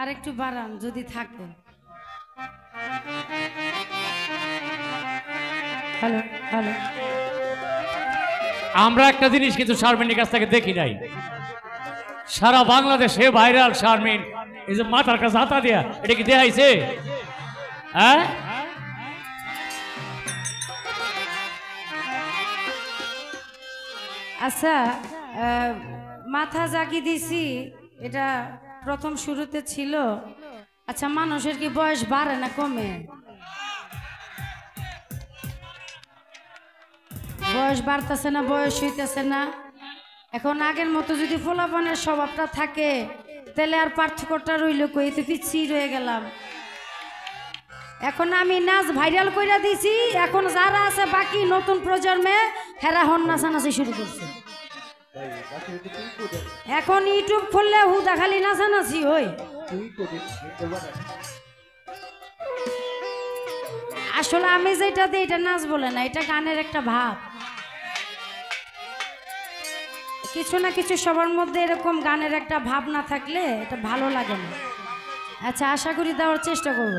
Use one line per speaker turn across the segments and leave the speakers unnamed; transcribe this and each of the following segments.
আর একটু বাড়ান যদি থাকে। Hello hello.
আমরা একটা জিনিস কিন্তু শারমিনের কাছ থেকে দেখি নাই, সারা বাংলাদেশে ভাইরাল শারমিন এই যে মাথার কাছে হাতা দেয়া, এটা কি দেখাইছে? হ্যাঁ
আচ্ছা, মাথা জাগি দিছি, এটা প্রথম শুরুতে ছিল। আচ্ছা, মানুষের কি বয়স বাড়ে না কমে? বয়স বাড়তেছে না, বয়স হইতেছে না। এখন আগের মতো যদি ফোলাপানের স্বভাবটা থাকে তাহলে আর পার্থক্যটা রইল কই? তো পিছিয়ে রয়ে গেলাম। এখন আমি নাচ ভাইরাল কইরা দিছি, এখন যারা আছে বাকি নতুন প্রজন্মে হেরা হন নাচানাচি শুরু করছে। এখন ইউটিউব খুললে হুদা খালি নাচানাচি হই। আসলে আমি যেটা দিই এটা নাচ বলে না, এটা গানের একটা ভাব। কিছু না কিছু সবার মধ্যে এরকম গানের একটা ভাব না থাকলে এটা ভালো লাগে না। আচ্ছা, আশা করি দেওয়ার চেষ্টা করব।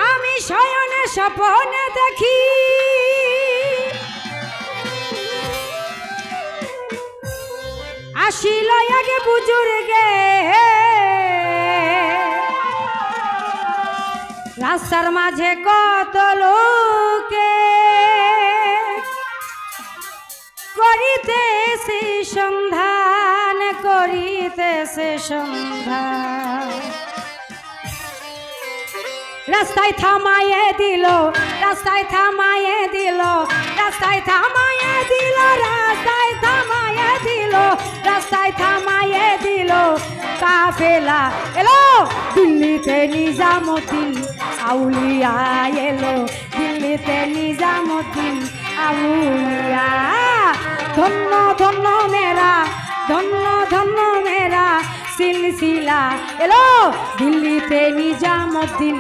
আমি শয়নে স্বপ্নে দেখি আসিল আগে বুজুর্গে, রাস্তার মাঝে কত লোকে করিতেছে সন্ধান, করিতেছে সন্ধান। রাস্তায় থামায়ে দিল, রাস্তায় থামায়ে দিল, রাস্তায় থামায়ে দিল, রাস্তায় থামায়ে দিল, রাস্তায় থামায়ে দিল কাফেলা এলো দিল্লিতে নিজামুদ্দিন আউলিয়া এলো, দিল্লিতে নিজামুদ্দিন আউলিয়া। ধন্য ধন্য মেরা, ধন্য ধন্য মেরা সিলসিলা এলো, দিল্লিতে নিজামুদ্দিন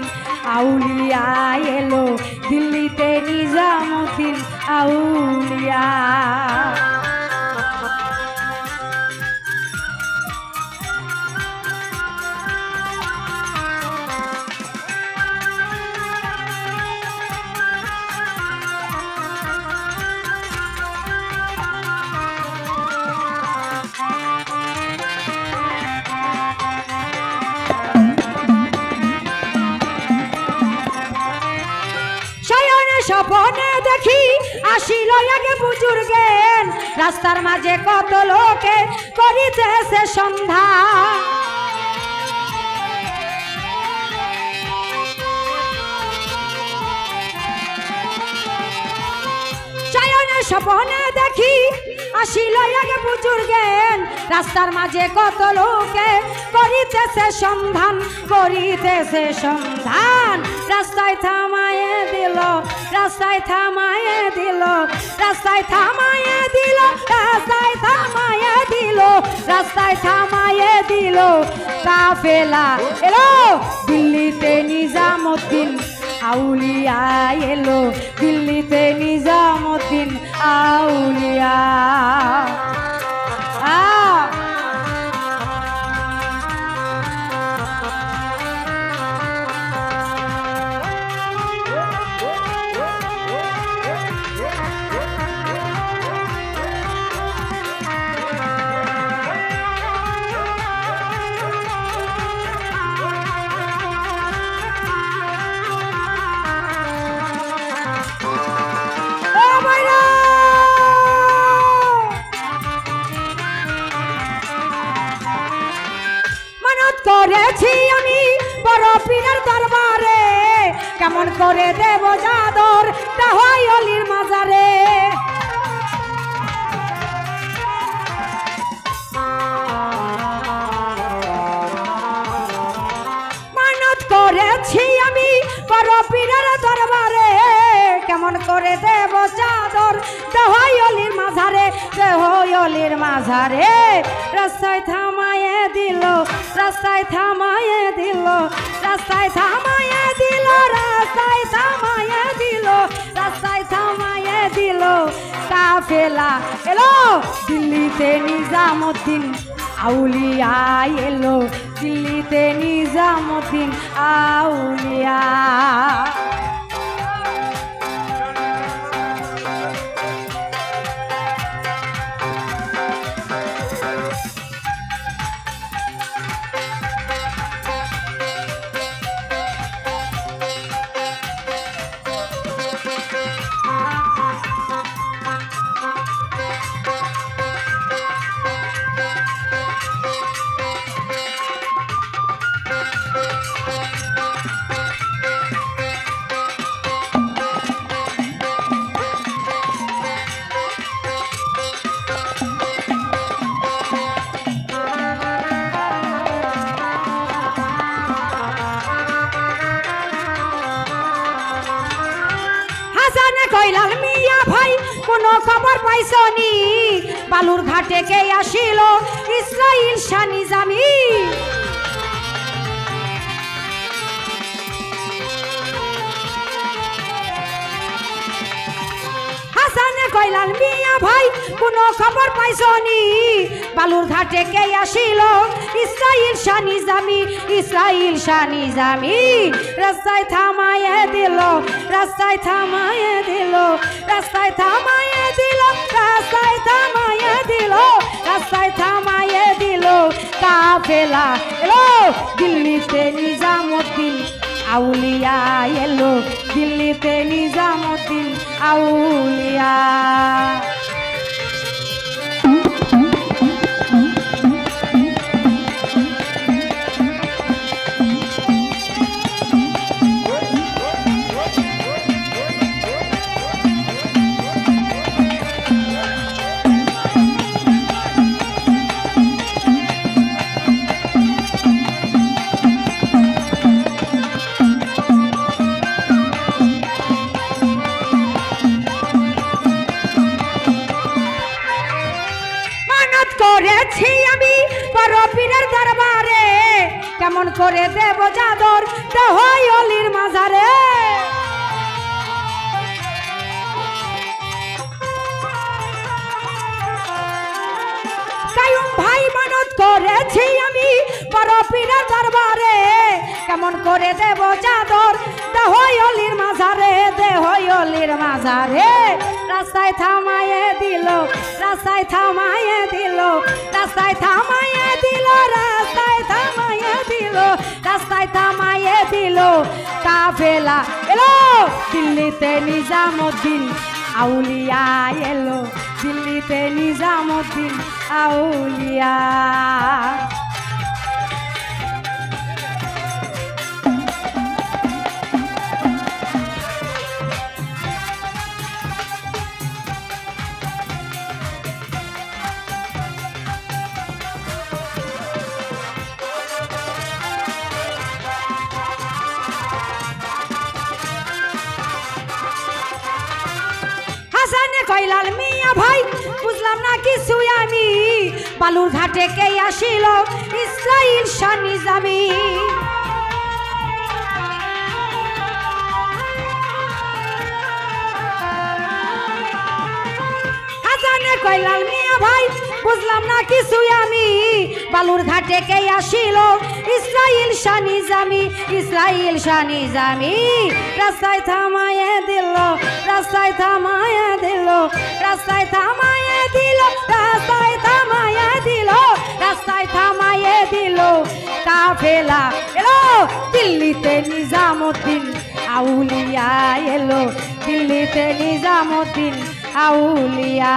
আউলিয়া এলো, দিল্লিতে নিজামুদ্দিন আউলিয়া। স্বপ্নে দেখি আসিল আগে বুজুর্গেন, রাস্তার মাঝে কত লোকে করিতেছে সন্ধান। স্বপ্নে দেখি আসিল আগে বুজুর্গেন, রাস্তার মাঝে কত লোকে করিতেছে সন্ধান, করিতেছে সন্ধান। রাস্তায় থামায়ে দিল, রাস্তায় থামায়ে দিল, রাস্তায় থামায়ে দিল, রাস্তায় থামায়ে দিল, রাস্তায় থামায়ে দিল কাফেলা এলো, দিল্লিতে নিজামুদ্দিন আউলিয়া এলো, দিল্লিতে নিজামুদ্দিন আউলিয়া। করেছি আমি বড় পীরের দরবারে, কেমন করে দেব জাদর তাহাই অলির মাজারে। মানত করেছি আমি বড় পীরের করে দেব চাদর দেহয়লির মাঝারে দেহয়লির মাঝারে রাস্তায় থামায়ে দিল রাস্তায় থামায়ে দিল রাস্তায় থামায়ে দিল রাস্তায় থামায়ে দিল রাস্তায় থামায়ে দিল কাফেলা এলো দিল্লিতে নিজামুদ্দিন আউলিয়া এলো দিল্লিতে নিজামুদ্দিন আউলিয়া কইলাল মিয়া ভাই কোনো খবর পাইছনি বালুর ঘাটে কে আসিল ইসরাইল শাহ নিজামী হাসানে কইলাল মিয়া ভাই কোনো খবর পাইছনি বালুর ঘাটে কে আসিল ইসরাইল শাহ নিজামী ইসরাইল শাহ নিজামী রাস্তায় থামায়ে দিল রাস্তায় থামায়ে দিল রাস্তায় থামায়ে দিল রাস্তায় থামায়ে দিল রাস্তায় থামায়ে দিল কাফেলা এলো দিল্লিতে নিজামুদ্দিন আউলিয়া এলো দিল্লিতে নিজামুদ্দিন আউলিয়া করেছি আমি বড় পীরের দরবারে কেমন করে দেব চাদর দেহয়লির মাঝারে কায়ুম ভাই মানত করেছি আমি বড় পীরের দরবারে কেমন করে দেব চাদর দেহয়লির মাঝারে দেহয়লির মাঝারে রাস্তায় থামায়ে দিল রাস্তায় থামায়ে দিল রাস্তায় থামায়ে দিল রাস্তায় থামায়ে দিল রাস্তায় থামায়ে দিল কাফেলা এলো দিল্লিতে নিজামুদ্দিন আউলিয়া এলো দিল্লিতে নিজামুদ্দিন আউলিয়া হাসানে কইলাল মিয়া ভাই বুঝলাম না কিছু আমি বালুর ঘাটে কে আসিল ইসরাইল শাহ নিজামী হাসানে কইলাল মিয়া ভাই বুঝলাম না কিছু আমি বালুর ঘাটে কে আসিল ইসরাইল শাহ নিজামী ইসরাইল শাহ নিজামী রাস্তায় থামায়ে দিল রাস্তায় থামায়ে দিল রাস্তায় থামায়ে দিল রাস্তায় থামায়ে দিল রাস্তায় থামায়ে দিল কাফেলা এলো দিল্লিতে নিজামুদ্দিন আউলিয়া এলো দিল্লিতে নিজামুদ্দিন আউলিয়া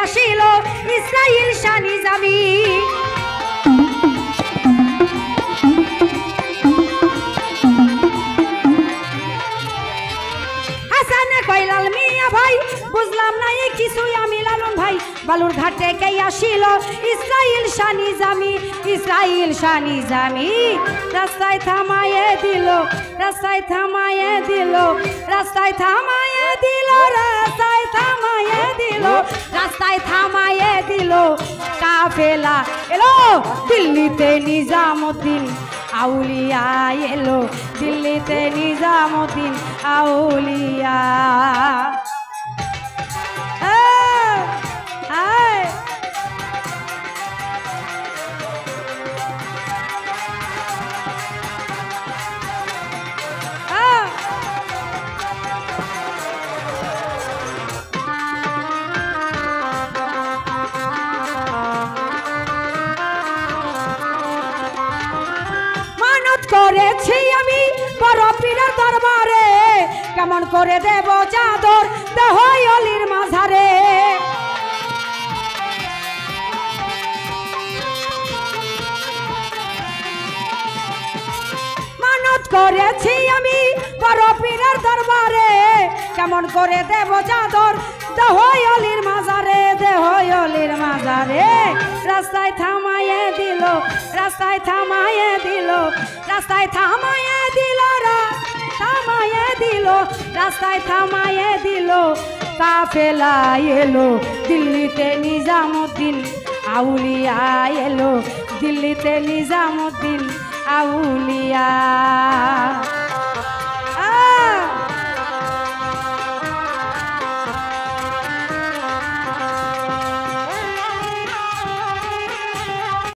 আসিল ইসরাইল শাহ নিজামী। হাসানে কইলাল মিয়া ভাই বুঝলাম না এই কিছুই আমি লালন ভাই বালুর ঘাটে কে আসিল ইসরাইল শাহ নিজামী। ইসরাইল শাহ নিজামী রাস্তায় থামায়ে দিল, রাস্তায় থামায়ে দিল, রাস্তায় থামায়ে দিল, রাস্তায় থামায়ে দিল, রাস্তায় থামায়ে দিল কাফেলা এলো দিল্লিতে নিজামুদ্দিন আউলিয়া এলো দিল্লিতে নিজামুদ্দিন আউলিয়া। করেছি আমি বড় পীরের দরবারে কেমন করে দেব চাদর দেহ অলির মাঝারে। মানত করেছি আমি বড় পীরের দরবারে কেমন করে দেব চাদর দেহ অলির মাঝারে, দেহ অলির মাঝারে। রাস্তায় থামায়ে দিল, রাস্তায় থামায়ে দিল, রাস্তায় থামায়ে দিল, থামায়ে দিল, রাস্তায় থামায়ে দিল কাফেলা এলো দিল্লিতে নিজামুদ্দিন আউলিয়া এলো দিল্লিতে নিজামুদ্দিন আউলিয়া।